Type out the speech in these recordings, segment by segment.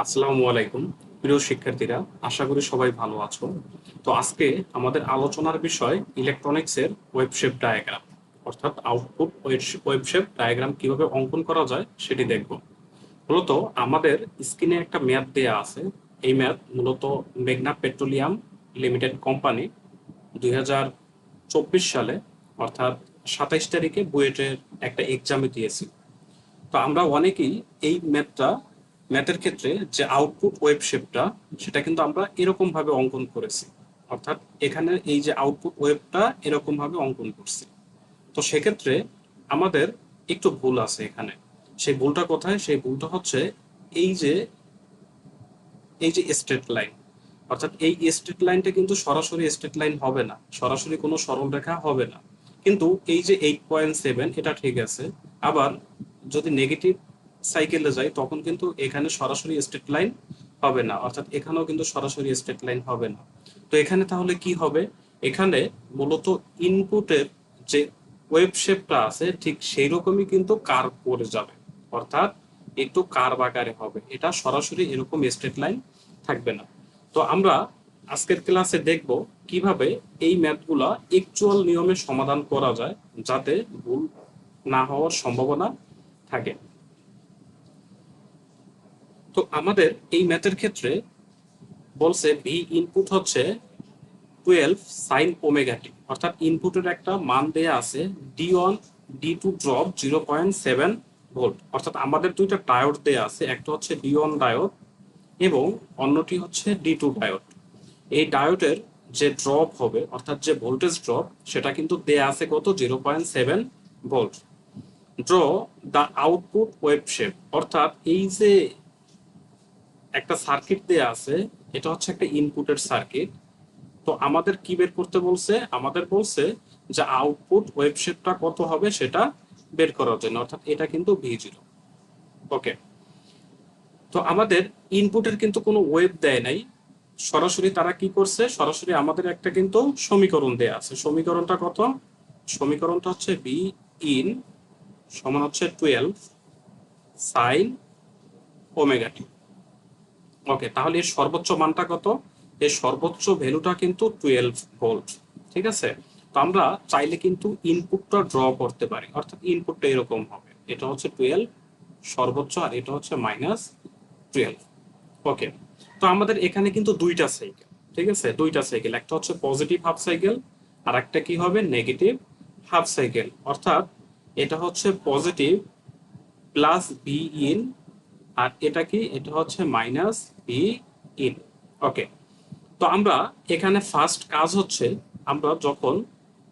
আসসালামু আলাইকুম প্রিয় শিক্ষার্থীরা, আশা করি সবাই ভালো আছো। তো আজকে আমাদের আলোচনার বিষয় ইলেকট্রনিক্সের ওয়েব শেপ ডায়াগ্রাম, অর্থাৎ আউটপুট ওয়েব শেপ ডায়াগ্রাম কিভাবে অঙ্কন করা যায় সেটি দেখব। মূলত আমাদের স্ক্রিনে একটা ম্যাপ দেয়া আছে। এই ম্যাপ মূলত মেঘনা পেট্রোলিয়াম লিমিটেড কোম্পানি 2024 সালে অর্থাৎ 27 তারিখে বুয়েটের একটা এক্সামে দিয়েছি। তো আমরা অনেকেই এই ম্যাথের ক্ষেত্রে যে আউটপুট ওয়েব শেপটা সেটা কিন্তু আমরা এরকম ভাবে অঙ্কন করেছি, অর্থাৎ এখানে এই যে আউটপুট ওয়েবটা এরকম ভাবে অঙ্কন করছি। তো সেক্ষেত্রে আমাদের একটু ভুল আছে এখানে। সেই ভুলটা কোথায়? সেই ভুলটা হচ্ছে এই যে এই যে স্ট্রেট লাইন, অর্থাৎ এই স্ট্রেট লাইনটা কিন্তু সরাসরি স্ট্রেট লাইন হবে না, সরাসরি কোনো সরল রেখা হবে না। কিন্তু এই যে 8.7 এটা ঠিক আছে। আবার যদি নেগেটিভ সাইকেলে যাই তখন কিন্তু এখানে সরাসরি স্ট্রেট লাইন হবে না, অর্থাৎ এখানেও কিন্তু সরাসরি স্ট্রেট লাইন হবে না। তো এখানে তাহলে কি হবে? এখানে মূলত ইনপুটের যে ওয়েব শেপটা আছে ঠিক সেই রকমই কিন্তু কার্ভ করে যাবে, অর্থাৎ একটু কার্ভ আকারে হবে, এটা সরাসরি এরকম স্ট্রেট লাইন থাকবে না। তো আমরা আজকের ক্লাসে দেখব কিভাবে এই ম্যাথগুলা অ্যাকচুয়াল নিয়মে সমাধান করা যায় যাতে ভুল না হওয়ার সম্ভাবনা থাকে। তো আমাদের এই ম্যাথের ক্ষেত্রে বলছে ভি ইনপুট হচ্ছে 12 সাইন ওমেগা টি, অর্থাৎ ইনপুটের একটা মান দেয়া আছে D1 D2 ড্রপ 0.7 ভোল্ট, অর্থাৎ আমাদের দুইটা ডায়োড দেয়া আছে, একটা হচ্ছে D1 ডায়োড এবং অন্যটি হচ্ছে D2 ডায়োড। এই ডায়োডের যে ড্রপ হবে অর্থাৎ যে ভোল্টেজ ড্রপ সেটা কিন্তু দেয়া আছে কত? 0.7 volt. Draw the output web shape, অর্থাৎ এই যে একটা সার্কিট দেয়া আছে, এটা হচ্ছে একটা ইনপুটের সার্কিট। তো আমাদের কি বের করতে বলছে? আমাদের বলছে যে আউটপুট ওয়েব শেপটা কত হবে সেটা বের করার জন্য, অর্থাৎ এটা কিন্তু V0। ওকে, তো আমাদের ইনপুটের কিন্তু কোনো ওয়েব দেয় নাই, সরাসরি তারা কি করছে? সরাসরি আমাদের একটা কিন্তু সমীকরণ দেয়া আছে। সমীকরণটা কত? সমীকরণটা হচ্ছে বি ইন সমান হচ্ছে 12 সাইন ওমেগা টি। ওকে, তাহলে এর সর্বোচ্চ মানটা কত? এর সর্বোচ্চ ভ্যালুটা কিন্তু 12 ভোল্ট। ঠিক আছে, তো আমরা চাইলে কিন্তু ইনপুটটা ড্র করতে পারি, অর্থাৎ ইনপুটটা এরকম হবে, এটা হচ্ছে 12 সর্বোচ্চ আর এটা হচ্ছে -12। ওকে, তো আমাদের এখানে কিন্তু দুইটা সাইকেল, ঠিক আছে, দুইটা সাইকেল, একটা হচ্ছে পজিটিভ হাফ সাইকেল আর একটা কি হবে? Negative half cycle. অর্থাৎ এটা হচ্ছে পজিটিভ প্লাস বি ইন আর এটা কি? এটা হচ্ছে মাইনাস বি ইন। ওকে, তো আমরা এখানে ফার্স্ট কাজ হচ্ছে আমরা যখন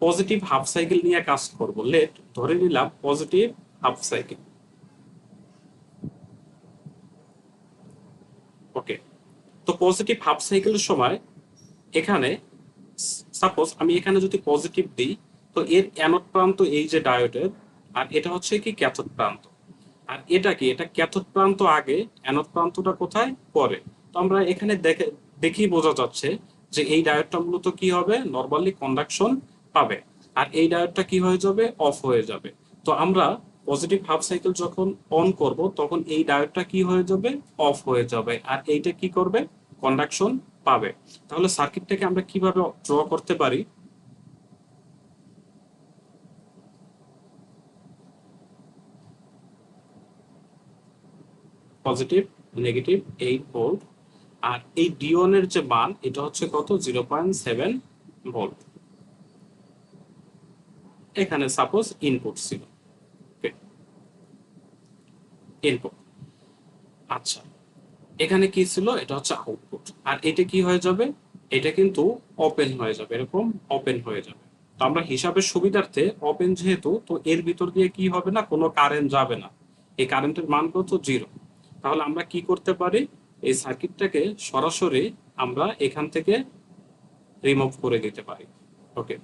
পজিটিভ হাফ সাইকেল নিয়ে কাজ করব, লেট ধরে নিলাম পজিটিভ হাফ সাইকেল। ওকে, তো পজিটিভ হাফ সাইকেলের সময় এখানে সাপোজ আমি এখানে যদি পজিটিভ দিই, তো এর অ্যানোড প্রান্ত এই যে ডায়োডের, আর এটা হচ্ছে কি ক্যাথোড প্রান্ত। আর এটা কি? এটা ক্যাথোড প্রান্ত আগে, অ্যানোড প্রান্তটা কোথায়? পরে। তো আমরা এখানে দেখি বোঝা যাচ্ছে যে এই ডায়োডটা মূলত কি হবে? নরমালি কন্ডাকশন পাবে, আর এই ডায়োডটা কি হয়ে যাবে? অফ হয়ে যাবে। তো আমরা পজিটিভ হাফ সাইকেল যখন অন করব তখন এই ডায়োডটা কি হয়ে যাবে? অফ হয়ে যাবে, আর এইটা কি করবে? কন্ডাকশন পাবে। তাহলে সার্কিটটাকে আমরা কিভাবে ড্র করতে পারি? পজিটিভ নেগেটিভ 8 ভোল্ট, আর এই D1 এর যে মান এটা হচ্ছে কত? 0.7 ভোল্ট। এখানে সাপোজ ইনপুট ছিল, ইনপুট। আচ্ছা, এখানে কি ছিল? এটা হচ্ছে আউটপুট, আর এটা কি হয়ে যাবে? এটা কিন্তু ওপেন হয়ে যাবে, এরকম ওপেন হয়ে যাবে। তো আমরা হিসাবের সুবিধার্থে ওপেন যেহেতু, তো এর ভিতর দিয়ে কি হবে না? কোনো কারেন্ট যাবে না। এই কারেন্টের মান কত? 0। তাহলে আমরা কি করতে পারি? এই সার্কিটটাকে সরাসরি আমরা এখান থেকে রিমুভ করে দিতে পারি। ওকে,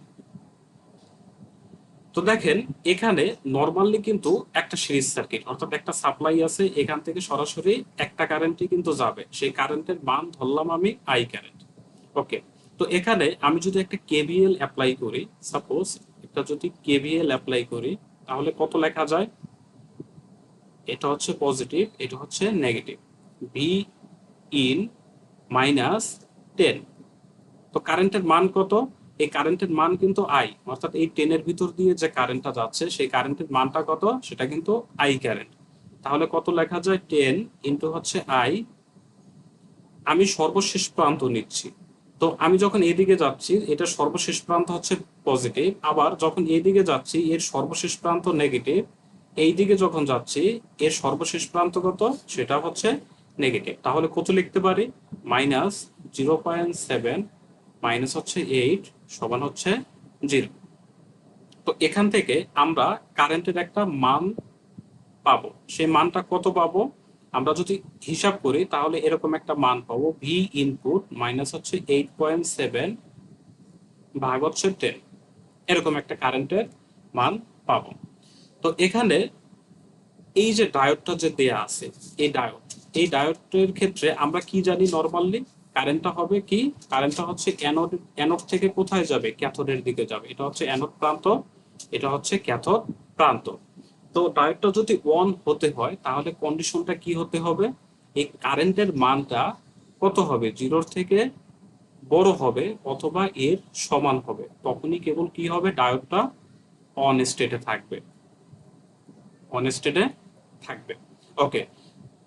তো দেখেন এখানে নরমালি কিন্তু একটা সিরিজ সার্কিট, অর্থাৎ একটা সাপ্লাই আছে, এখান থেকে সরাসরি একটা কারেন্টই কিন্তু যাবে, সেই কারেন্টের মান ধরলাম আমি আই কারেন্ট। ওকে, তো এখানে আমি যদি একটা কেভিএল অ্যাপ্লাই করি, সাপোজ একটা যদি কেভিএল অ্যাপ্লাই করি, তাহলে কত লেখা যায়? এটা হচ্ছে পজিটিভ, এটা হচ্ছে নেগেটিভ। V in minus 10। তো কারেন্টের মান কত? এই কারেন্টের মান কিন্তু আই, অর্থাৎ এই 10 এর ভিতর দিয়ে যে কারেন্টটা যাচ্ছে সেই কারেন্টের মানটা কত, সেটা কিন্তু আই কারেন্ট। তাহলে কত লেখা যায়? 10 ইন্টু হচ্ছে আই। আমি সর্বশেষ প্রান্ত নিচ্ছি। তো আমি যখন এদিকে যাচ্ছি এটা সর্বশেষ প্রান্ত হচ্ছে পজিটিভ, আবার যখন এদিকে যাচ্ছি এর সর্বশেষ প্রান্ত নেগেটিভ, এই দিকে যখন যাচ্ছি এর সর্বশেষ প্রান্ত কত, সেটা হচ্ছে নেগেটিভ। তাহলে কত লিখতে পারি? -0.7 মাইনাস হচ্ছে 8 সমান হচ্ছে 0। তো এখান থেকে আমরা কারেন্টের একটা মান পাবো। সেই মানটা কত পাবো? আমরা যদি হিসাব করি তাহলে এরকম একটা মান পাবো, ভি ইনপুট মাইনাস হচ্ছে 8.7 ভাগ হচ্ছে 10, এরকম একটা কারেন্টের মান পাবো। তো এখানে এই যে ডায়োডটা যে দেয়া আছে, এই ডায়োডের ক্ষেত্রে আমরা কি জানি? নরমালি কারেন্টটা হবে কি, কারেন্টটা হচ্ছে অ্যানোড থেকে কোথায় যাবে? ক্যাথোডের দিকে যাবে। এটা হচ্ছে অ্যানোড প্রান্ত, এটা হচ্ছে ক্যাথোড প্রান্ত। তো ডায়োডটা যদি অন হতে হয় তাহলে কন্ডিশনটা কি হতে হবে? এই কারেন্টের মানটা কত হবে? জিরোর থেকে বড় হবে অথবা এর সমান হবে, তখনই কেবল কি হবে? ডায়োডটা অন স্টেটে থাকবে, অন স্টেটে থাকবে। ওকে।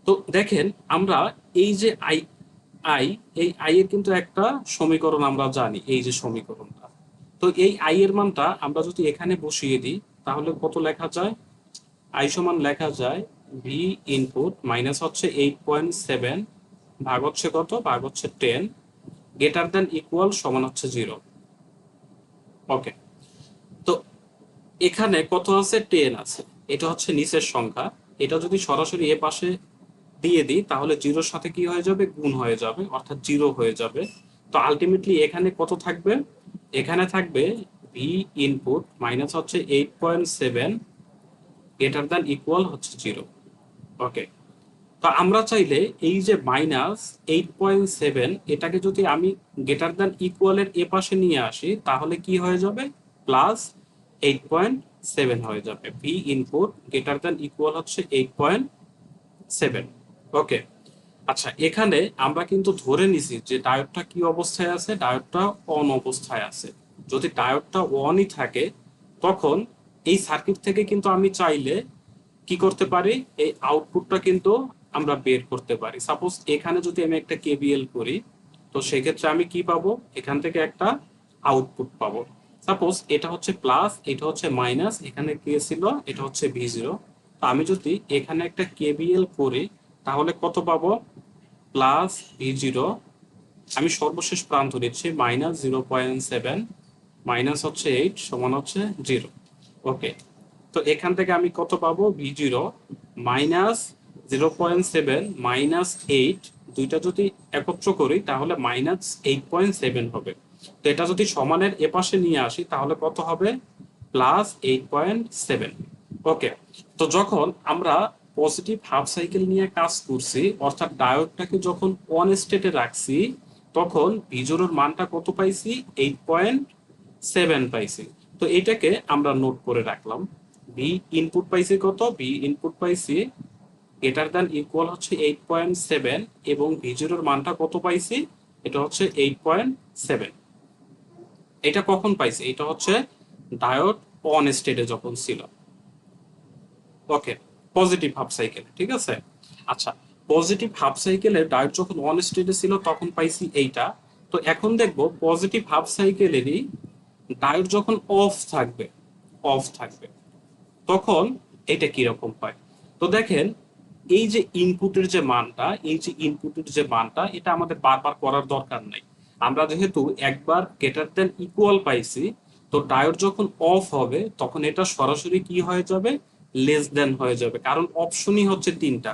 তো দেখেন আমরা এই যে আই আই এই আই এর কিন্তু একটা সমীকরণ আমরা জানি, এই যে সমীকরণটা। তো এই আই এর মানটা আমরা যদি এখানে বসিয়ে দিই তাহলে কত লেখা যায়? আই সমান লেখা যায় ভি ইনপুট মাইনাস হচ্ছে 8.7 ভাগ হচ্ছে কত? ভাগ হচ্ছে 10 গ্রেটার দেন ইকুয়াল সমান হচ্ছে 0। ওকে। তো এখানে কত আছে? 10 আছে। এটা হচ্ছে নিচের সংখ্যা। এটা যদি সরাসরি এ পাশে দিয়ে দিই তাহলে জিরোর সাথে কি হয়ে যাবে? গুণ হয়ে যাবে, অর্থাৎ 0 হয়ে যাবে। তো আলটিমেটলি এখানে কত থাকবে? এখানে থাকবে ভি ইনপুট মাইনাস হচ্ছে 8.7 গ্রেটার দ্যান ইকুয়াল হচ্ছে 0। ওকে। তো আমরা চাইলে এই যে -8.7 এটাকে যদি আমি গ্রেটার দ্যান ইকুয়ালের এ পাশে নিয়ে আসি তাহলে কি হয়ে যাবে? +8.7 হয়ে যাবে। V input greater than equal হচ্ছে 8.7। ওকে। আচ্ছা, এখানে আমরা কিন্তু ধরে নিছি যে ডায়োডটা কি অবস্থায় আছে? ডায়োডটা অন অবস্থায় আছে। যদি ডায়োডটা অনই থাকে তখন এই সার্কিট থেকে কিন্তু আমি চাইলে কি করতে পারি? এই আউটপুটটা কিন্তু আমরা বের করতে পারি। সাপোজ এখানে যদি আমি একটা কেবিএল করি তো সেক্ষেত্রে আমি কি পাবো? এখান থেকে একটা আউটপুট পাবো। সাপোজ এটা হচ্ছে প্লাস, এটা হচ্ছে মাইনাস, এখানে কি ছিল? এটা হচ্ছে ভি0। তো আমি যদি এখানে একটা কেবিএল করি তাহলে কত পাবো? +V0, আমি সর্বশেষ প্রান্ত নিচ্ছি -0.7 মাইনাস হচ্ছে 8 সমান হচ্ছে 0। ওকে। তো এখান থেকে আমি কত পাবো? V0 -0.7 -8, দুইটা যদি একত্র করি তাহলে -8.7 হবে। তো এটা যদি সমানের এপাশে নিয়ে আসি তাহলে কত হবে? +8.7। ওকে। তো যখন আমরা পজিটিভ হাফ সাইকেল নিয়ে কাজ করছি, অর্থাৎ ডায়োডটাকে যখন অন স্টেটে রাখছি, তখন ভিজোর মানটা কত পাইছি? 8.7 পাইছি। তো এটাকে আমরা নোট করে রাখলাম। ভি ইনপুট পাইছি কত? ভি ইনপুট পাইছি গ্রেটার দ্যান ইকুয়াল হচ্ছে 8.7 এবং ভিজোর মানটা কত পাইছি? এটা হচ্ছে 8.7। এটা কখন পাইছি? এটা হচ্ছে ডায়োড অন স্টেটে যখন ছিল। ওকে। পজিটিভ হাফ সাইকেল, ঠিক আছে। আচ্ছা, পজিটিভ হাফ সাইকেলের ডায়োড যখন অন স্টেটে ছিল তখন পাইছি এইটা। তো এখন দেখবো পজিটিভ হাফ সাইকেলেরই ডায়োড যখন অফ থাকবে তখন এটা কিরকম হয়। তো দেখেন এই যে ইনপুটের যে মানটা এটা আমাদের বারবার করার দরকার নাই। আমরা যেহেতু একবার গ্রেটার দেন ইকুয়াল পাইছি, তো ডায়োড যখন অফ হবে তখন এটা সরাসরি কি হয়ে যাবে? লেস দেন হয়ে যাবে, কারণ অপশনই হচ্ছে তিনটা,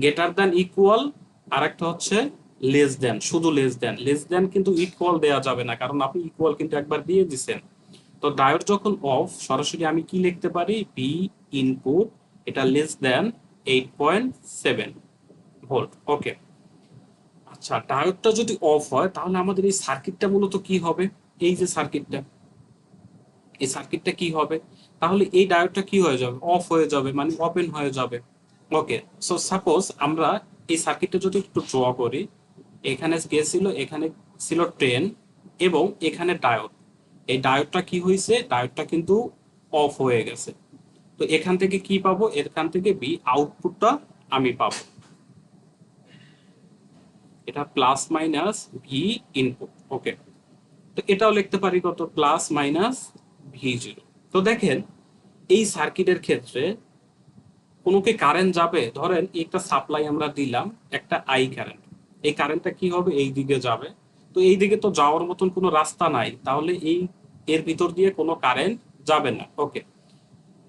গ্রেটার দেন ইকুয়াল, আর একটা হচ্ছে লেস দেন। শুধু লেস দেন কিন্তু ইকুয়াল দেওয়া যাবে না, কারণ আপনি ইকুয়াল কিন্তু একবার দিয়ে দিছেন। তো ডায়োড যখন অফ সরাসরি আমি কি লিখতে পারি? বি ইনপুট, এটা লেস দেন 8.7 ভোল্ট। ওকে। আচ্ছা, ডায়োডটা যদি অফ হয় তাহলে আমাদের এই সার্কিটটা মূলত কি হবে? এই যে সার্কিটটা কি হবে? তাহলে এই ডায়োডটা কি হয়ে যাবে? অফ হয়ে যাবে, মানে ওপেন হয়ে যাবে। ওকে। সো সাপোজ আমরা এই সার্কিটটা যদি একটু ড্র করি এখানে গেছিল, এখানে ছিল 10 এবং এখানে ডায়োড। এই ডায়োডটা কি হয়েছে, ডায়োডটা কিন্তু অফ হয়ে গেছে। তো এখান থেকে কি পাবো, এখান থেকে বি আউটপুটটা আমি পাবো। এটা প্লাস মাইনাস ভি ইনপুট। ওকে, তো এটাও লিখতে পারি কত, প্লাস মাইনাস ভি জিরো। তো দেখেন এই সার্কিটের ক্ষেত্রে কোনো কি কারেন্ট যাবে, ধরেন একটা সাপ্লাই আমরা দিলাম, একটা আই কারেন্ট, এই কারেন্টটা কি হবে, এই দিকে যাবে। তো এই দিকে তো যাওয়ার মতন কোনো রাস্তা নাই, তাহলে এই এর ভিতর দিয়ে কোনো কারেন্ট যাবে না। ওকে,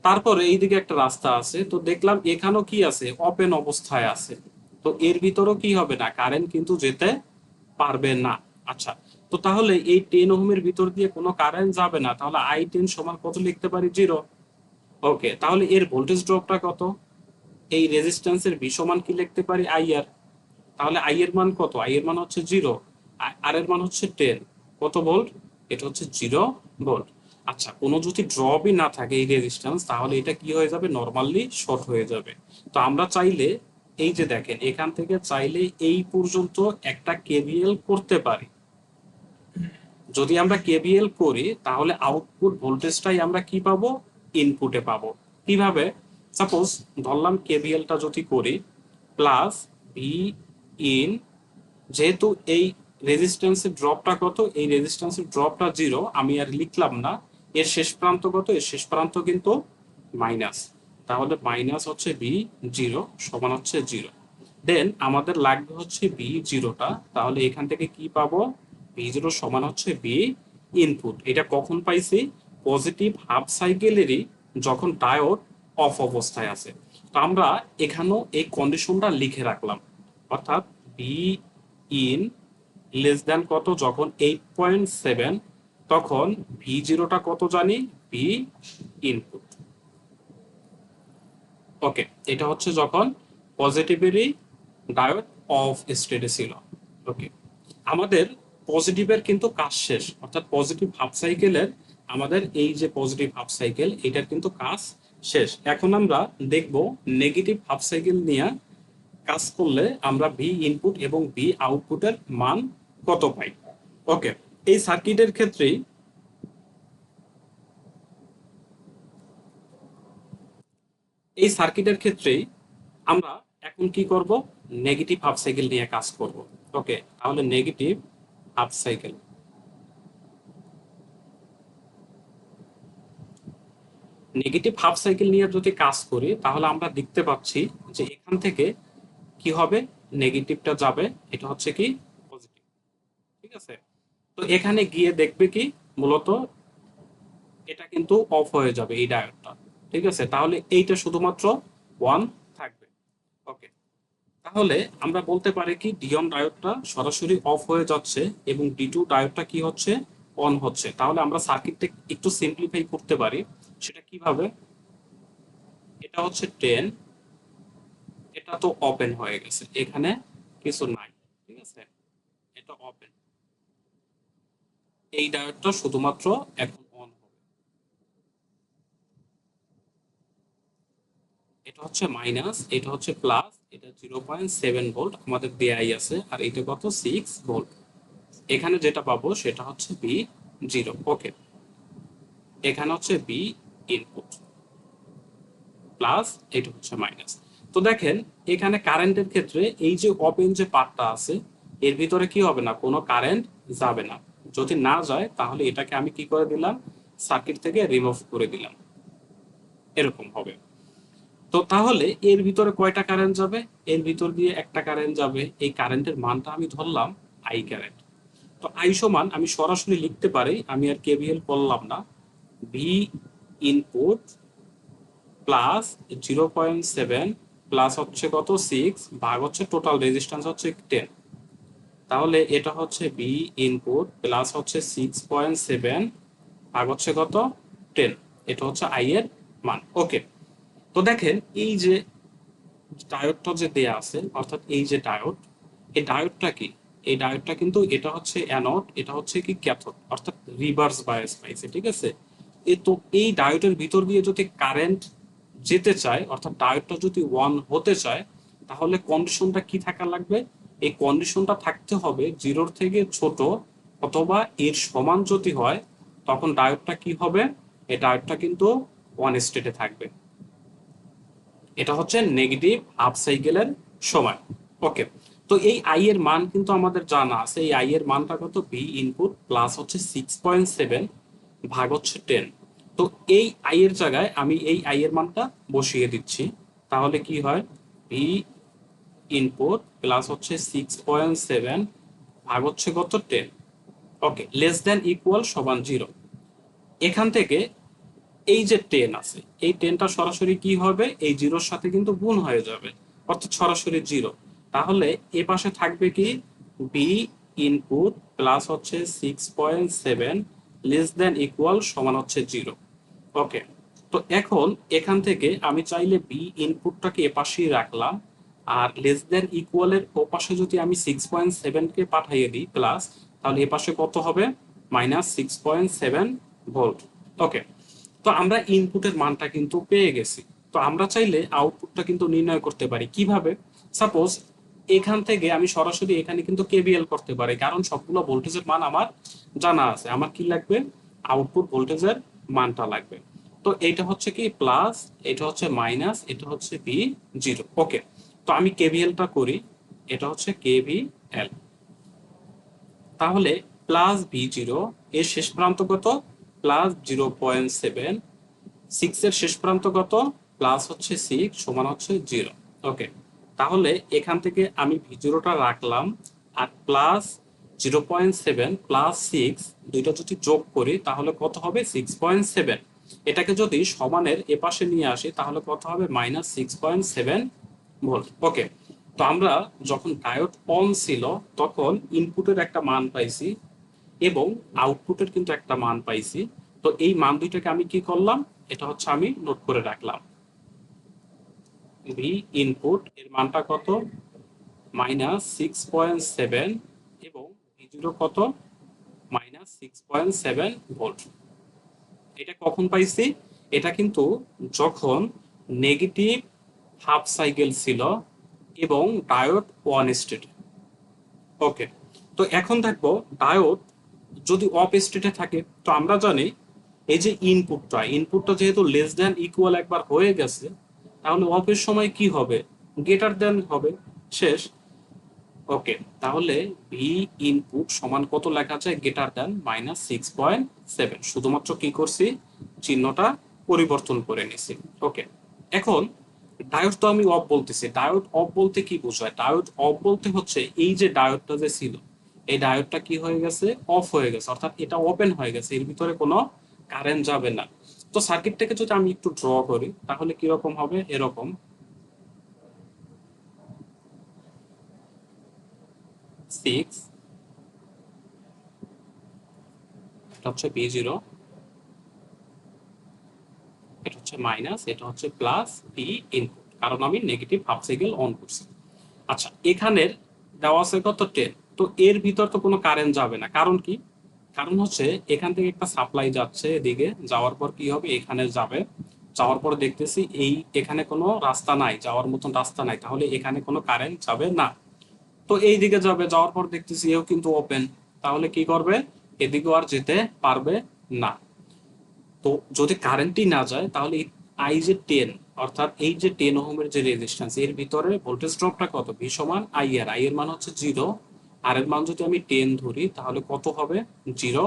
তারপরে এইদিকে একটা রাস্তা আছে, তো দেখলাম এখানেও কি আছে, ওপেন অবস্থায় আছে। তো এর ভিতরও কি হবে না, কারেন্ট কিন্তু যেতে পারবে না। আচ্ছা, তো তাহলে এই 10 ওহমের ভিতর দিয়ে কোনো কারেন্ট যাবে না, তাহলে I10 সমান কত লিখতে পারি, 0। ওকে, তাহলে এর ভোল্টেজ ড্রপটা কত, এই রেজিস্ট্যান্সের ভি সমান কি লিখতে পারি, আইআর। তাহলে আই এর মান কত, আই এর মান হচ্ছে 0, আর এর মান হচ্ছে 10, কত ভোল্ট, এটা হচ্ছে 0 ভোল্ট। আচ্ছা, কোনো যদি ড্রপই না থাকে এই রেজিস্ট্যান্স, তাহলে এটা কি হয়ে যাবে, নরমালি শর্ট হয়ে যাবে। তো আমরা চাইলে, এই যে দেখেন এখান থেকে চাইলে এই পর্যন্ত একটা কেভিএল করতে পারি। যদি আমরা কেভিএল করি তাহলে আউটপুট ভোল্টেজটাই আমরা কি পাবো, ইনপুটে পাবো। কিভাবে, সাপোজ ধরলাম কেভিএলটা যদি করি, প্লাস ভি ইন, যেহেতু এই রেজিস্ট্যান্সের ড্রপটা কত, এই রেজিস্ট্যান্সের ড্রপটা 0, আমি আর লিখলাম না। এর শেষ প্রান্ত কত, এর শেষ প্রান্ত কিন্তু মাইনাস, তাহলে মাইনাস হচ্ছে বি জিরো সমান হচ্ছে 0। দেন আমাদের লাগবে হচ্ছে বি জিরোটা, তাহলে এখান থেকে কি পাবো, বি জিরো সমান হচ্ছে বি ইনপুট। এটা কখন পাইছি, পজিটিভ হাফ সাইকেলেরই যখন ডায়োড অফ অবস্থায় আছে। তো আমরা এখানেও এই কন্ডিশনটা লিখে রাখলাম, অর্থাৎ বি ইন লেস দ্যান কত, যখন 8.7, তখন ভি জিরোটা কত জানি, বি ইনপুট। ওকে, এটা হচ্ছে যখন পজিটিভেরই ডায়োড অফ স্টেটে ছিল। ওকে, আমাদের পজিটিভের কিন্তু কাজ শেষ, অর্থাৎ পজিটিভ হাফ সাইকেলের, আমাদের এই যে পজিটিভ হাফ সাইকেল এটার কিন্তু কাজ শেষ। এখন আমরা দেখব নেগেটিভ হাফ সাইকেল নিয়ে কাজ করলে আমরা ভি ইনপুট এবং ভি আউটপুটের মান কত পাই। ওকে, এই সার্কিটের ক্ষেত্রেই, এই সার্কিটের ক্ষেত্রেই আমরা এখন কি করব, নেগেটিভ হাফ সাইকেল নিয়ে কাজ করব। ওকে, তাহলে negative half cycle, negative half cycle নিয়ে যদি কাজ করি তাহলে আমরা দেখতে পাচ্ছি যে এখান থেকে কি হবে, নেগেটিভটা যাবে, এটা হচ্ছে কি পজিটিভ। ঠিক আছে, তো এখানে গিয়ে দেখবে কি, মূলত এটা কিন্তু অফ হয়ে যাবে এই ডায়োডটা। ঠিক আছে, তাহলে এইটা শুধুমাত্র 1 থাকবে। ওকে, তাহলে আমরা বলতে পারি কি, ডিওন ডায়োডটা সরাসরি অফ হয়ে যাচ্ছে এবং ডি2 ডায়োডটা কি হচ্ছে, অন হচ্ছে। তাহলে আমরা সার্কিটটা একটু সিম্পলিফাই করতে পারি, সেটা কিভাবে, এটা হচ্ছে 10, এটা তো ওপেন হয়ে গেছে, এখানে কিছু নাই। ঠিক আছে, এটা ওপেন, এই ডায়োডটা শুধুমাত্র এখন অন হবে। এটা হচ্ছে মাইনাস, এটা হচ্ছে প্লাস, এটা 0.7 ভোল্ট আমাদের দেয়াই আছে, আর এটা কত, 6 ভোল্ট। এখানে যেটা পাবো সেটা হচ্ছে বি জিরো। ওকে, এখানে হচ্ছে বি ইনপুট, প্লাস এটা হচ্ছে মাইনাস। তো দেখেন এখানে কারেন্টের ক্ষেত্রে এই যে ওপেন যে পার্টটা আছে, এর ভিতরে কি হবে না, কোনো কারেন্ট যাবে না। যদি না যায় তাহলে এটাকে আমি কি করে দিলাম, সার্কিট থেকে রিমুভ করে দিলাম, এরকম হবে। তো তাহলে এর ভিতরে কয়টা কারেন্ট যাবে, এর ভিতর দিয়ে একটা কারেন্ট যাবে, এই কারেন্টের মানটা আমি ধরলাম আই কারেন্ট। তো আই সমান আমি সরাসরি লিখতে পারি, আমি আর কেভিএল করলাম না, ভি ইনপুট প্লাস 0.7 প্লাস হচ্ছে কত, 6 ভাগ হচ্ছে টোটাল রেজিস্ট্যান্স হচ্ছে 10। তাহলে এটা হচ্ছে বি ইনপুট প্লাস হচ্ছে 6.7 ভাগ হচ্ছে কত, 10। এটা হচ্ছে আই এর মান। ওকে, তো দেখেন এই যে ডায়োডটা যে দেয়া আছে, অর্থাৎ এই যে ডায়োড, এই ডায়োডটা কি, এই ডায়োডটা কিন্তু এটা হচ্ছে অ্যানোড, এটা হচ্ছে কি ক্যাথোড, অর্থাৎ রিভার্স বায়াস পাইছে। ঠিক আছে, তো এই ডায়োডের ভিতর দিয়ে যদি কারেন্ট যেতে চায়, অর্থাৎ ডায়োডটা যদি ওয়ান হতে চায়, তাহলে কন্ডিশনটা কি থাকা লাগবে, এই কন্ডিশনটা থাকতে হবে জিরোর থেকে ছোট অথবা এর সমান যদি হয়, তখন ডায়োডটা কি হবে, এই ডায়োডটা কিন্তু ওয়ান স্টেটে থাকবে। এটা হচ্ছে নেগেটিভ হাফ সাইকেলের সময়। ওকে, তো এই আই এর মান কিন্তু আমাদের জানা আছে। এই আই এর মানটা কত, ভি ইনপুট প্লাস হচ্ছে 6.7 ভাগ হচ্ছে 10। তো এই আই এর জায়গায় আমি এই আই এর মানটা বসিয়ে দিচ্ছি। তাহলে কি হয়, ভি ইনপুট প্লাস হচ্ছে 6.7 ভাগ হচ্ছে কত, 10। ওকে, লেস দেন ইকুয়াল সমান 0। এখান থেকে এই যে 10 আছে, এই 10টা সরাসরি কি হবে, এই জিরোর সাথে কিন্তু গুণ হয়ে যাবে, অর্থাৎ সরাসরি 0। তাহলে এ পাশে থাকবে কি, বি ইনপুট প্লাস হচ্ছে 6.7 লেস দেন ইকুয়াল সমান হচ্ছে 0। ওকে, তো এখন এখান থেকে আমি চাইলে বি ইনপুটটাকে এ পাশেই রাখলাম, আর লেস দেন ইকুয়ালের ও পাশে যদি আমি 6.7 কে পাঠিয়ে দিই প্লাস, তাহলে এ পাশে কত হবে, -6.7 ভোল্ট। ওকে, তো আমরা ইনপুটের মানটা কিন্তু পেয়ে গেছি। তো আমরা চাইলে আউটপুটটা কিন্তু নির্ণয় করতে পারি কিভাবে। সাপোজ এখান থেকে আমি সরাসরি এখানে কিন্তু কেবিএল করতে পারি, কারণ সবগুলো ভোল্টেজের মান আমার জানা আছে। আমার কি লাগবে, আউটপুট ভোল্টেজের মানটা লাগবে। তো এইটা হচ্ছে কি প্লাস, এটা হচ্ছে মাইনাস, এটা হচ্ছে ভি জিরো। ওকে, তো আমি কেভিএলটা করি, এটা হচ্ছে কেভিএল। তাহলে প্লাস ভি জিরো এর শেষ প্রান্ত কত, +0.7, 6 এর শেষ প্রান্ত কত, প্লাস হচ্ছে 6 সমান হচ্ছে 0। ওকে, তাহলে এখান থেকে আমি ভি জিরোটা রাখলাম, আর +0.7 প্লাস 6 দুইটা যদি যোগ করি তাহলে কত হবে, 6.7। এটাকে যদি সমানের এপাশে নিয়ে আসি তাহলে কত হবে, -6.7 ভোল্ট। ওকে, তো আমরা যখন ডায়োড অন ছিল তখন ইনপুটের একটা মান পাইছি এবং আউটপুটের কিন্তু একটা মান পাইছি। তো এই মান দুইটাকে আমি কি করলাম, এটা হচ্ছে আমি নোট করে রাখলাম। ভি ইনপুট এর মানটা কত, -6.7 এবং ভি জিরো কত, -6.7 ভোল্ট। এটা কখন পাইছি, এটা কিন্তু যখন নেগেটিভ হাফ সাইকেল ছিল এবং ডায়োড ওয়ান স্টেট। ওকে, তো এখন দেখবো ডায়োড যদি অফ স্টেটে থাকে, তো আমরা জানি এই যে ইনপুটটা যেহেতু লেস দ্যান ইকুয়াল একবার হয়ে গেছে, তাহলে অফের সময় কি হবে, গ্রেটার দ্যান হবে, শেষ। ওকে, তাহলে ভি ইনপুট সমান কত লেখা যায়, গ্রেটার দ্যান -6.7। শুধুমাত্র কি করছি, চিহ্নটা পরিবর্তন করে নিছি। ওকে, এখন ডায়োড তো আমি অফ বলতেছি, ডায়োড অফ বলতে কি বোঝায়, ডায়োড অফ বলতে হচ্ছে এই যে ডায়োডটা যে ছিল, এই ডায়োডটা কি হয়ে গেছে, অফ হয়ে গেছে, অর্থাৎ এটা ওপেন হয়ে গেছে, এর ভিতরে কোনো কারেন্ট যাবে না। তো সার্কিটটাকে যদি আমি একটু ড্র করি তাহলে কিরকম হবে, এরকম 6, এটা হচ্ছে বি জিরো, এটা হচ্ছে মাইনাস, এটা হচ্ছে প্লাস ভি ইনপুট, কারণ আমি নেগেটিভ হাফ সাইকেল অন করছি। আচ্ছা, এখানের দেওয়া আছে কত, 10। তো এর ভিতর তো কোনো কারেন্ট যাবে না, কারণ কি, কারণ হচ্ছে এখান থেকে একটা সাপ্লাই যাচ্ছে এদিকে, যাওয়ার পর কি হবে, এখানে যাবে, যাওয়ার পর দেখতেছি এই এখানে কোনো রাস্তা নাই, যাওয়ার মতন রাস্তা নাই, তাহলে এখানে কোনো কারেন্ট যাবে না। তো এই দিকে যাবে, যাওয়ার পর দেখতেছি এও কিন্তু ওপেন, তাহলে কি করবে, এদিকেও আর যেতে পারবে না। তো যদি কারেন্টই না যায় তাহলে আই যে 10, অর্থাৎ এই যে 10 ওহমের যে রেজিস্ট্যান্স, এর ভিতরে ভোল্টেজ ড্রপটা কত, ভি সমান আই এর মান হচ্ছে 0, আর এর মান যদি আমি 10 ধরি তাহলে কত হবে, 0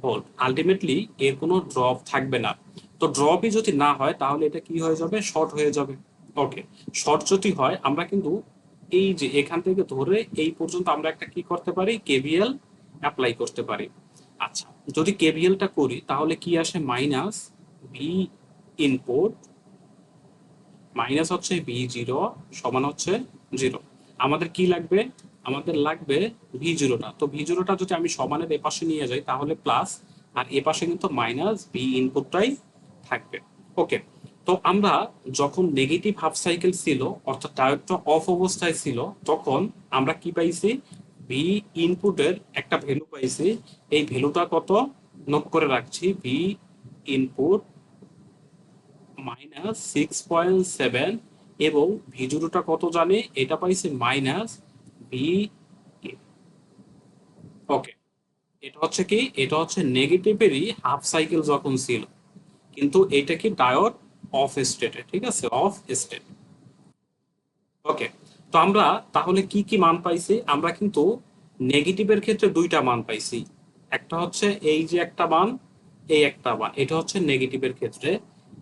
ভোল্ট। আলটিমেটলি এর কোনো ড্রপ থাকবে না। তো ড্রপই যদি না হয় তাহলে এটা কি হয়ে যাবে, শর্ট হয়ে যাবে। ওকে, শর্ট যদি হয় আমরা কিন্তু এই যে এখান থেকে ধরে এই পর্যন্ত আমরা একটা কি করতে পারি, কেভিএল অ্যাপ্লাই করতে পারি। আচ্ছা, যদি কেভিএলটা করি তাহলে কি আসে, মাইনাস ভি ইনপুট মাইনাস হচ্ছে ভি জিরো সমান হচ্ছে 0। আমাদের কি লাগবে, আমাদের লাগবে ভি জিরোটা। তো ভি জিরোটা যদি আমি সমানের এপাশে নিয়ে যাই তাহলে প্লাস, আর এপাশে কিন্তু মাইনাস ভি ইনপুটটাই থাকবে। ওকে, তো আমরা যখন নেগেটিভ হাফ সাইকেল ছিল, অর্থাৎ ডায়োডটা অফ অবস্থায় ছিল, তখন আমরা কি পাইছি, ভি ইনপুটের একটা ভ্যালু পাইছি। এই ভ্যালুটা কত, নোট করে রাখছি, ভি ইনপুট -6.7 এবং ভি জিরোটা কত জানি, এটা পাইছি বি। ওকে, এটা হচ্ছে কি, এটা হচ্ছে নেগেটিভেরই হাফ সাইকেল যখন ছিল, কিন্তু এটা কি ডায়োড অফ স্টেটে, ঠিক আছে, অফ স্টেট। ওকে, তো আমরা তাহলে কি কি মান পাইছি? আমরা কিন্তু নেগেটিভের ক্ষেত্রে দুইটা মান পাইছি। একটা হচ্ছে এই যে একটা মান, এই একটা মান, এটা হচ্ছে নেগেটিভের ক্ষেত্রে।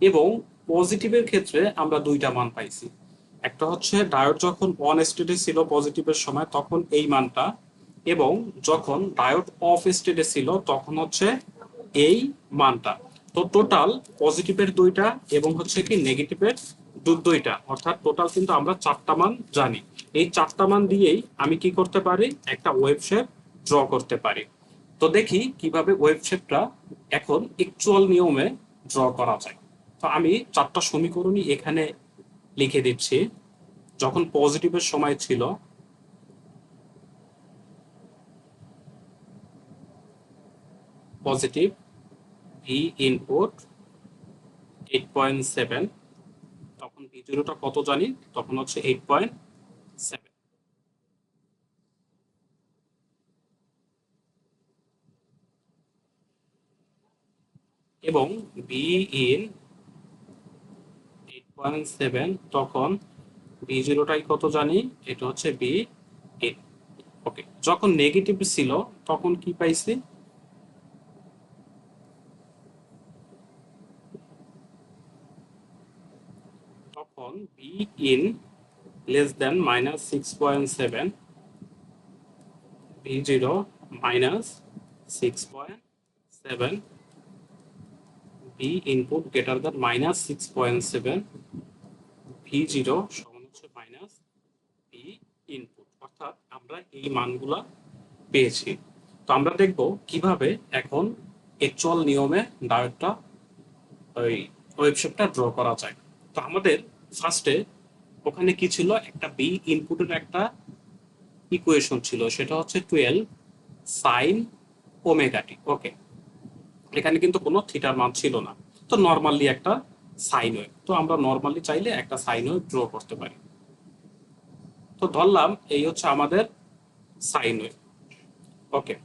এবং পজিটিভের ক্ষেত্রে আমরা দুইটা মান পাইছি। একটা হচ্ছে ডায়োড যখন অন স্টেটে ছিল পজিটিভের সময় তখন এই মানটা, এবং যখন ডায়োড অফ স্টেটে ছিল তখন হচ্ছে এই মানটা। তো টোটাল পজিটিভের দুইটা এবং হচ্ছে কি নেগেটিভের দুইটা, অর্থাৎ টোটাল কিন্তু আমরা চারটা মান জানি। এই চারটা মান দিয়েই আমি কি করতে পারি, একটা ওয়েভ শেপ ড্র করতে পারি। তো দেখি কিভাবে ওয়েভ শেপটা এখন অ্যাকচুয়াল নিয়মে ড্র করা যায়। তো আমি চারটা সমীকরণই এখানে লিখে দিচ্ছি। যখন পজিটিভের সময় ছিল, পজিটিভ ভি ইনপুট 8.7, তখন ভি জিরোটা কত জানি, তখন হচ্ছে 8.7। এবং বি ইন 8.7, তখন বি জিরোটাই কত জানি, এটা হচ্ছে বি ইন। ওকে, যখন নেগেটিভ ছিল তখন কি পাইছি, তখন be in less than -6.7, V zero -6.7, V input greater than -6.7, V zero সমান হচ্ছে মাইনাস ভি ইনপুট। অর্থাৎ আমরা এই মানগুলা পেয়েছি। তো আমরা দেখব কিভাবে এখন অ্যাকচুয়াল নিয়মে ডায়োডটা, ওই ওয়েবশেপটা ড্র করা যায়। তো আমাদের ফার্স্টে ওখানে কি ছিল, একটা বি ইনপুটের একটা ইকুয়েশন ছিল, সেটা হচ্ছে 12 সাইন ওমেগা টি। ওকে, এখানে কিন্তু কোনো থিটার মান ছিল না, তো নর্মালি একটা সাইন ওয়েভ। তো আমরা নর্মালি চাইলে একটা সাইন ওয়েভ ড্র করতে পারি। তো ধরলাম এই হচ্ছে আমাদের সাইন ওয়েভ। ওকে,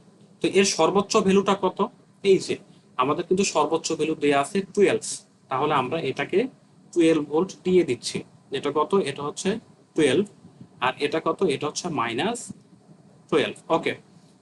তো এর সর্বোচ্চ ভ্যালুটা কত? এই যে আমাদের কিন্তু সর্বোচ্চ ভ্যালু দেওয়া আছে 12, তাহলে আমরা এটাকে 12 ভোল্ট দিয়ে দিচ্ছি। এটা কত? এটা হচ্ছে 12। আর এটা কত? এটা হচ্ছে -12। ওকে,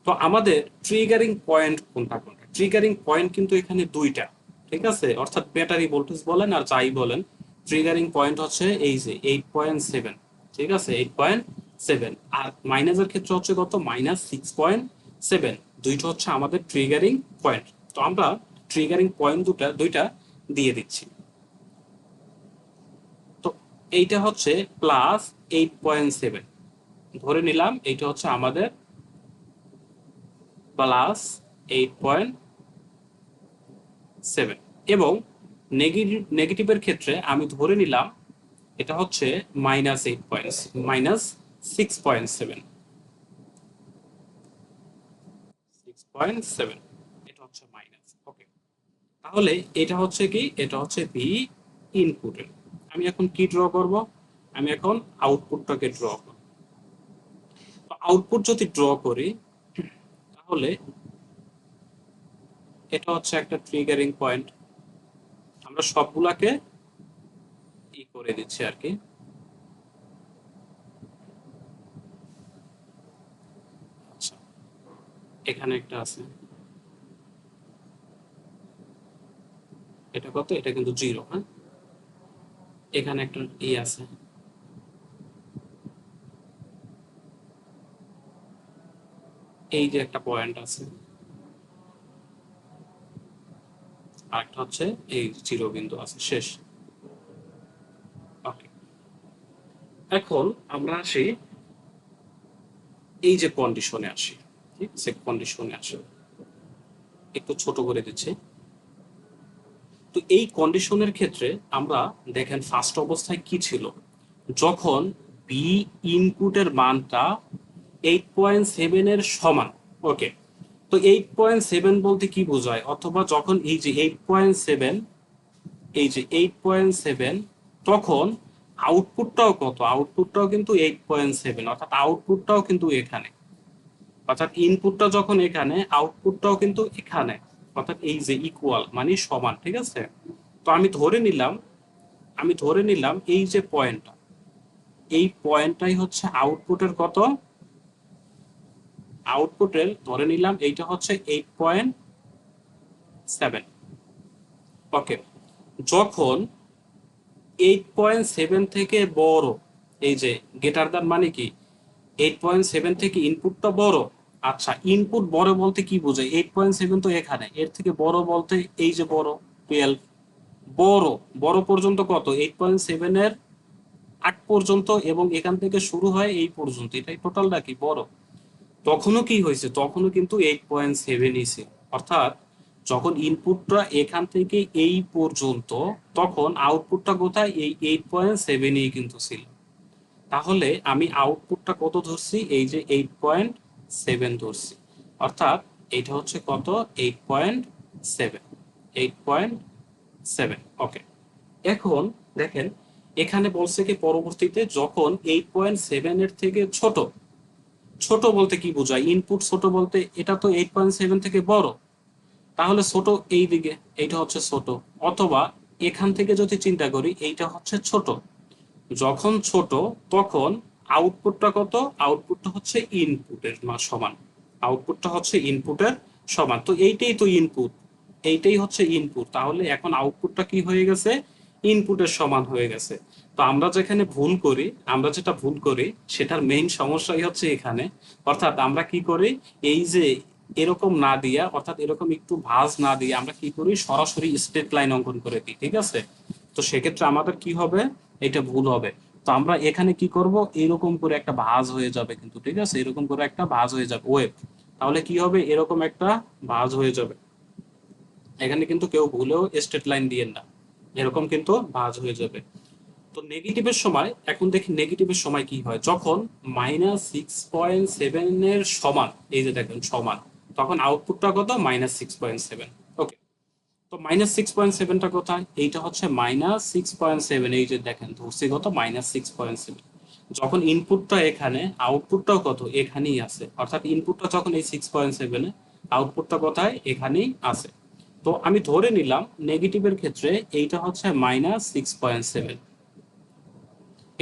তো আমাদের ট্রিগারিং পয়েন্ট কোনটা কোনটা? ট্রিগারিং পয়েন্ট কিন্তু এখানে দুইটা, ঠিক আছে, অর্থাৎ ব্যাটারি ভোল্টেজ বলেন আর যাই বলেন, ট্রিগারিং পয়েন্ট হচ্ছে এই যে 8.7, ঠিক আছে, 8.7। আর মাইনাসের ক্ষেত্রে হচ্ছে কত, -6.7। দুইটা হচ্ছে আমাদের ট্রিগারিং পয়েন্ট। তো আমরা ট্রিগারিং পয়েন্ট দুইটা দিয়ে দিচ্ছি। তো এইটা হচ্ছে +8.7, ধরে নিলাম এইটা হচ্ছে আমাদের +8.7। এবং নেগেটিভের ক্ষেত্রে আমি ধরে নিলাম এটা হচ্ছে -6.7, 6.7, এটা হচ্ছে মাইনাস। ওকে, তাহলে এটা হচ্ছে কি, এটা হচ্ছে ভি ইনপুটের। আমি এখন কি ড্র করব, আমি এখন আউটপুটটাকে ড্র করব। তো আউটপুট যদি ড্র করি তাহলে এটা হচ্ছে একটা ট্রিগারিং পয়েন্ট। আমরা সবগুলাকে করে দিচ্ছি আর কি। আচ্ছা, এখানে একটা আছে, এটা কত, এটা কিন্তু 0, হ্যাঁ। এখানে একটা আছে, এই যে একটা পয়েন্ট আছে, আর একটা হচ্ছে এই 0 বিন্দু আছে, শেষ। ওকে, এখন আমরা আসি এই যে কন্ডিশনে আসি, ঠিক আছে, কন্ডিশনে আসি, একটু ছোট করে দিচ্ছি। তো এই কন্ডিশনের ক্ষেত্রে আমরা দেখেন ফার্স্ট অবস্থায় কি ছিল, যখন বি ইনপুটের মানটা 8.7 এর সমান। ওকে, তো 8.7 বলতে কি বোঝায়, অথবা যখন এই যে 8.7, এই যে 8.7, তখন আউটপুটটাও কত, আউটপুটটাও কিন্তু 8.7, অর্থাৎ আউটপুটটাও কিন্তু এখানে, অর্থাৎ ইনপুটটা যখন এখানে আউটপুটটাও কিন্তু এখানে, অর্থাৎ এই যে ইকুয়াল মানে সমান, ঠিক আছে। তো আমি ধরে নিলাম এই যে পয়েন্টটা, এই পয়েন্টটাই হচ্ছে আউটপুটের কত, আউটপুটের ধরে নিলাম এইটা হচ্ছে 8.7। ওকে, যখন 8.7 থেকে বড়, এই যে গ্রেটার দ্যান মানে কি 8.7 থেকে ইনপুটটা বড়। আচ্ছা, ইনপুট বড় বলতে কি বোঝায়, 8.7 তো এখানে, এর থেকে বড় বলতে এই যে বড় 12, বড় বড় পর্যন্ত কত 8.7 এর 8 পর্যন্ত, এবং এখান থেকে শুরু হয় এই পর্যন্ত, এটাই টোটালটা কি বড়। তখনও কি হয়েছে, তখনও কিন্তু 8.7 ছিল, অর্থাৎ যখন ইনপুটটা এখান থেকে এই পর্যন্ত, তখন আউটপুটটা কোথায়, এই 8.7ই কিন্তু ছিল। তাহলে আমি আউটপুটটা কত ধরছি, এই যে 8.7 ধরছি, অর্থাৎ এটা হচ্ছে কত 8.7, 8.7। ওকে, এখন দেখেন এখানে বলছে কি পরবর্তীতে যখন 8.7 এর থেকে ছোট, ছোট বলতে কি বোঝায়, ইনপুট ছোট বলতে এটা তো 8.7 থেকে বড়, তাহলে ছোট এই দিকে, এইটা হচ্ছে ছোট, অথবা এখান থেকে যদি চিন্তা করি এইটা হচ্ছে ছোট। যখন ছোট তখন আউটপুটটা কত, আউটপুটটা হচ্ছে ইনপুটের সমান, আউটপুটটা হচ্ছে ইনপুটের সমান। তো এইটাই তো ইনপুট, এইটাই হচ্ছে ইনপুট, তাহলে এখন আউটপুটটা কি হয়ে গেছে, ইনপুটের সমান হয়ে গেছে। তো আমরা যেখানে ভুল করি, আমরা যেটা ভুল করি সেটার মেইন সমস্যাই হচ্ছে এখানে, অর্থাৎ আমরা কি করি, এই যে এরকম না দিয়া, অর্থাৎ এরকম একটু ভাঁজ না দিয়ে আমরা কি করি, সরাসরি স্ট্রেট লাইন অঙ্কন করে দিই, ঠিক আছে। তো সেক্ষেত্রে আমাদের কি হবে, এটা ভুল হবে। তো আমরা এখানে কি করব, এরকম করে একটা ভাঁজ হয়ে যাবে কিন্তু, ঠিক আছে, এরকম করে একটা ভাঁজ হয়ে যাবে ওয়েভ, তাহলে কি হবে, এরকম একটা ভাঁজ হয়ে যাবে। এখানে কিন্তু কেউ ভুলেও স্ট্রেট লাইন দিয়েন না, এরকম কিন্তু ভাঁজ হয়ে যাবে। তো নেগেটিভের সময়, এখন দেখি নেগেটিভের সময় কি হয়, যখন -6.7 এর সমান, এই যে দেখেন সমান, তখন আউটপুটটা কত, -6.7। ওকে, তো -6.7টা কোথায়, এইটা হচ্ছে -6.7, এই যে দেখেন ধরছি কত -6.7। যখন ইনপুটটা এখানে, আউটপুটটাও কত এখানেই আছে, অর্থাৎ ইনপুটটা যখন এই 6.7, আউটপুটটা কোথায়, এখানেই আছে। তো আমি ধরে নিলাম নেগেটিভের ক্ষেত্রে এইটা হচ্ছে -6.7,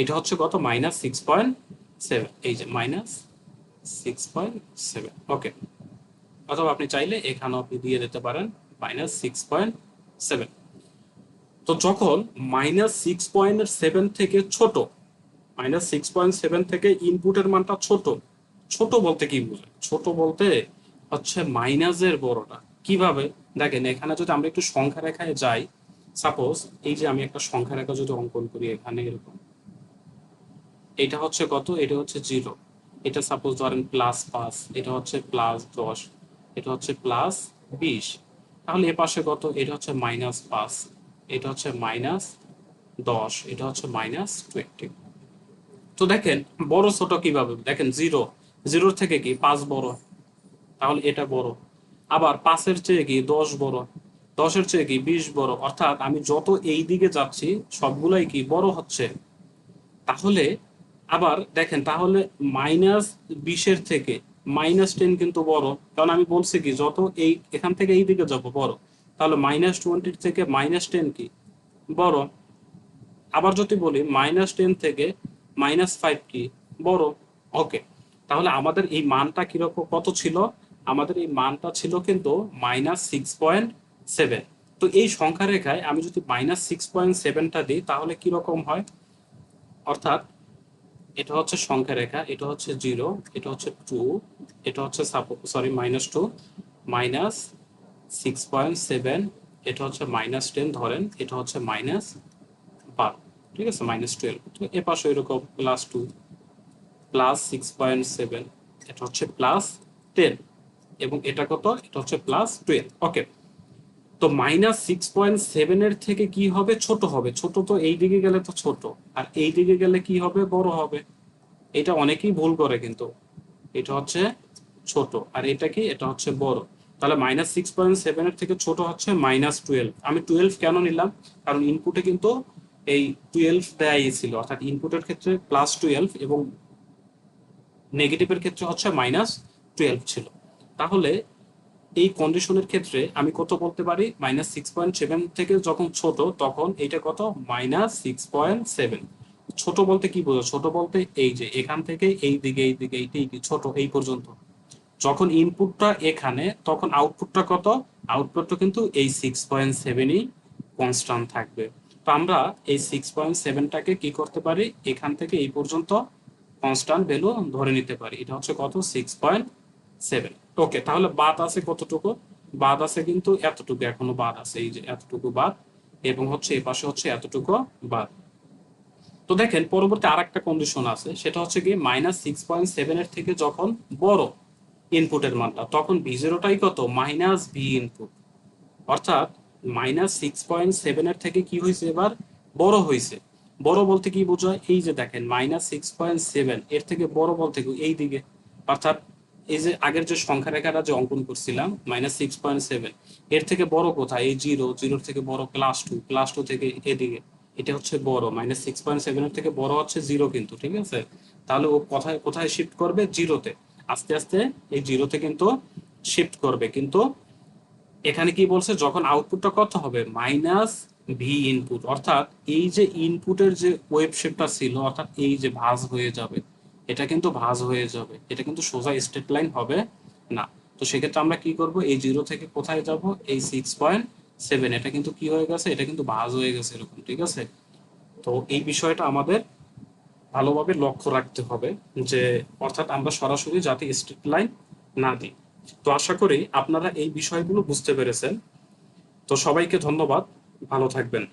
এটা হচ্ছে কত, -6.7, এই যে -6.7। ওকে, অথবা আপনি চাইলে এখানেও আপনি দিয়ে দিতে পারেন -6.7। তো যখন -6.7 থেকে ছোট, -6.7 থেকে ইনপুটের মানটা ছোট, ছোট বলতে কি বুঝে, ছোট বলতে হচ্ছে মাইনাসের বড়টা। কিভাবে, দেখেন এখানে যদি আমরা একটু সংখ্যা রেখায় যাই, সাপোজ এই যে আমি একটা সংখ্যা রেখা যদি অঙ্কন করি এখানে এরকম, এটা হচ্ছে কত, এটা হচ্ছে 0, এটা সাপোজ ধরেন +5, এটা হচ্ছে +10, এটা হচ্ছে +20, তাহলে এ পাশে কত, এটা হচ্ছে -5, এটা হচ্ছে -10, এটা হচ্ছে -20। তো দেখেন বড় ছোট কিভাবে, দেখেন 0, 0 থেকে কি 5 বড়, তাহলে এটা বড়। আবার 5-এর চেয়ে কি 10 বড়, 10-এর চেয়ে কি 20 বড়, অর্থাৎ আমি যত এই দিকে যাচ্ছি সবগুলাই কি বড় হচ্ছে। তাহলে আবার দেখেন, তাহলে -20-এর থেকে -10 কিন্তু বড়, কারণ আমি বলছি কি যত এই এখান থেকে এই দিকে যাব বড়, তাহলে -20 থেকে -10 কি বড়। আবার যদি বলি -10 থেকে -5 কি বড়। ওকে, তাহলে আমাদের এই মানটা কিরকম কত ছিল, আমাদের এই মানটা ছিল কিন্তু -6.7। তো এই সংখ্যা রেখায় আমি যদি -6.7টা দিই তাহলে কিরকম হয়, অর্থাৎ এটা হচ্ছে সংখ্যা রেখা, এটা হচ্ছে 0, এটা হচ্ছে 2, এটা হচ্ছে সরি -2, -6.7, এটা হচ্ছে -10 ধরেন, এটা হচ্ছে -12, ঠিক আছে, -12। তো এ পাশে এরকম +2, +6.7, এটা হচ্ছে +10, এবং এটা কত, এটা হচ্ছে +12। ওকে, তো -6.7 এর থেকে কি হবে, ছোট হবে, ছোট তো এই দিকে গেলে তো ছোট, আর এই দিকে গেলে কি হবে, বড় হবে। এটা অনেকেই ভুল করে কিন্তু, এটা হচ্ছে ছোট আর এটা কি, এটা হচ্ছে বড়। তাহলে -6.7 এর থেকে ছোট হচ্ছে -12। আমি 12 কেন নিলাম, কারণ ইনপুটে কিন্তু এই 12 দেয়াই ছিল, অর্থাৎ ইনপুটের ক্ষেত্রে +12 এবং নেগেটিভের ক্ষেত্রে হচ্ছে -12 ছিল। তাহলে এই কন্ডিশনের ক্ষেত্রে আমি কত বলতে পারি, -6.7 থেকে যখন ছোট তখন এইটা কত, -6.7। ছোট বলতে কি বোঝো, ছোট বলতে এই যে এখান থেকে এই দিকে এই দিকে এইটাই কি ছোট, এই পর্যন্ত। যখন ইনপুটটা এখানে তখন আউটপুটটা কত, আউটপুটটা কিন্তু এই 6.7ই কনস্ট্যান্ট থাকবে। তো আমরা এই 6.7টাকে কি করতে পারি, এখান থেকে এই পর্যন্ত কনস্ট্যান্ট ভ্যালু ধরে নিতে পারি। এটা হচ্ছে কত, 6.7। ওকে, তাহলে বাদ আছে কতটুকু, বাদ আছে কিন্তু এতটুকু, এখনো বাদ আছে, এই যে এতটুকু বাদ, এবং হচ্ছে এই পাশে হচ্ছে এতটুকু বাদ। তো দেখেন পরবর্তী আর একটা কন্ডিশন আছে, সেটা হচ্ছে কি -6.7 এর থেকে যখন বড় ইনপুটের মানটা, তখন ভি0টাই কত, -ভি ইনপুট। অর্থাৎ -6.7 এর থেকে কি হয়েছে, এবার বড় হয়েছে। বড় বলতে কি বোঝায়, এই যে দেখেন -6.7 এর থেকে বড় বলতে কি এই দিকে, অর্থাৎ এই যে আগের যে সংখ্যা রেখাটা যে অঙ্কন করছিলাম -6.7, এর থেকে বড় কোথায়, এই জিরো, জিরোর থেকে বড় +2, +2 থেকে এদিকে, এটা হচ্ছে বড়। -6.7 এর থেকে বড় হচ্ছে জিরো কিন্তু, ঠিক আছে। তাহলে ও কোথায় কোথায় শিফট করবে, জিরোতে। আস্তে আস্তে এই জিরোতে কিন্তু শিফট করবে। কিন্তু এখানে কি বলছে, যখন আউটপুটটা কত হবে, -ভি ইনপুট, অর্থাৎ এই যে ইনপুটের যে ওয়েভ শেপটা ছিল, অর্থাৎ এই যে ভাঁজ হয়ে যাবে, এটা কিন্তু ভাঁজ হয়ে যাবে, এটা কিন্তু সোজা স্ট্রেট লাইন হবে না। তো সেক্ষেত্রে আমরা কি করব, এই জিরো থেকে কোথায় যাব, এই 6.7, এটা কিন্তু কি হয়ে গেছে, এটা কিন্তু ভাঁজ হয়ে গেছে এরকম, ঠিক আছে। তো এই বিষয়টা আমাদের ভালোভাবে লক্ষ্য রাখতে হবে, যে অর্থাৎ আমরা সরাসরি যাতে স্ট্রেট লাইন না দিই। তো আশা করি আপনারা এই বিষয়গুলো বুঝতে পেরেছেন। তো সবাইকে ধন্যবাদ, ভালো থাকবেন।